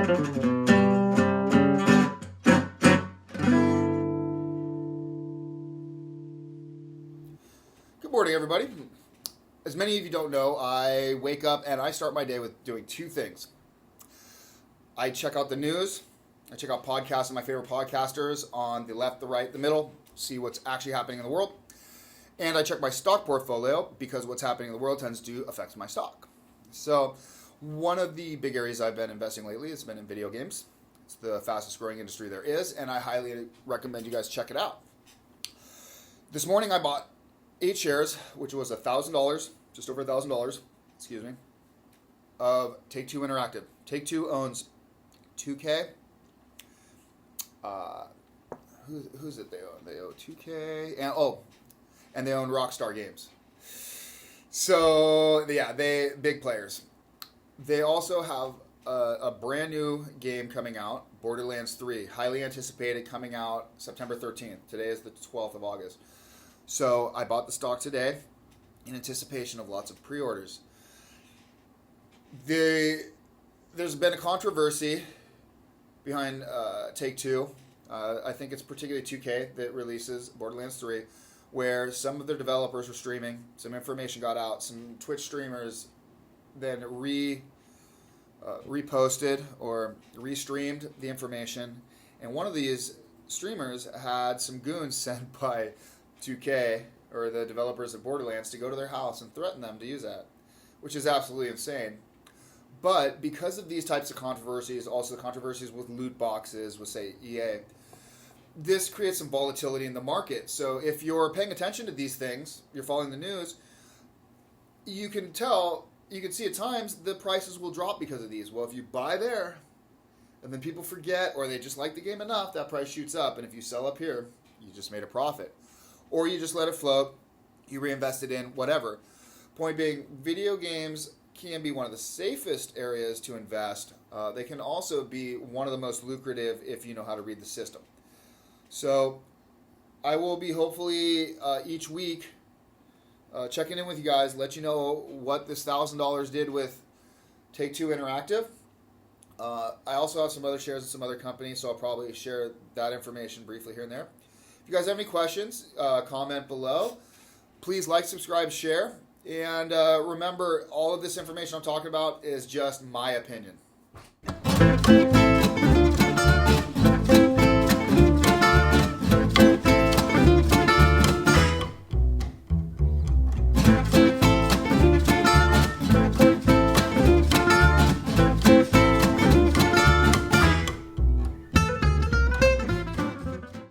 Good morning, everybody. As many of you don't know, I wake up and I start my day with doing two things. I check out the news. I check out podcasts of my favorite podcasters on the left, the right, the middle, see what's actually happening in the world. And I check my stock portfolio because what's happening in the world tends to affect my stock. So one of the big areas I've been investing lately has been in video games. It's the fastest growing industry there is, and I highly recommend you guys check it out. This morning I bought 8 shares, which was $1,000, just over $1,000, excuse me, of Take-Two Interactive. Take-Two owns 2K. Who's it they own? They own 2K, and they own Rockstar games. So, yeah, they big players. They also have a brand new game coming out, Borderlands 3, highly anticipated, coming out September 13th. Today is the 12th of August. So I bought the stock today in anticipation of lots of pre-orders. There's been a controversy behind Take-Two. I think it's particularly 2K that releases Borderlands 3, where some of their developers were streaming. Some information got out. Some Twitch streamers then reposted or restreamed the information. And one of these streamers had some goons sent by 2K, or the developers of Borderlands, to go to their house and threaten them to use that, which is absolutely insane. But because of these types of controversies, also the controversies with loot boxes, with, say, EA, this creates some volatility in the market. So if you're paying attention to these things, you're following the news, you can see at times the prices will drop because of these. Well, if you buy there, and then people forget, or they just like the game enough, that price shoots up. And if you sell up here, you just made a profit. Or you just let it float, you reinvest it in, whatever. Point being, video games can be one of the safest areas to invest. They can also be one of the most lucrative if you know how to read the system. So I will be hopefully each week checking in with you guys, let you know what this $1,000 did with Take-Two Interactive. I also have some other shares in some other companies, so I'll probably share that information briefly here and there. If you guys have any questions, comment below. Please like, subscribe, share. And remember, all of this information I'm talking about is just my opinion.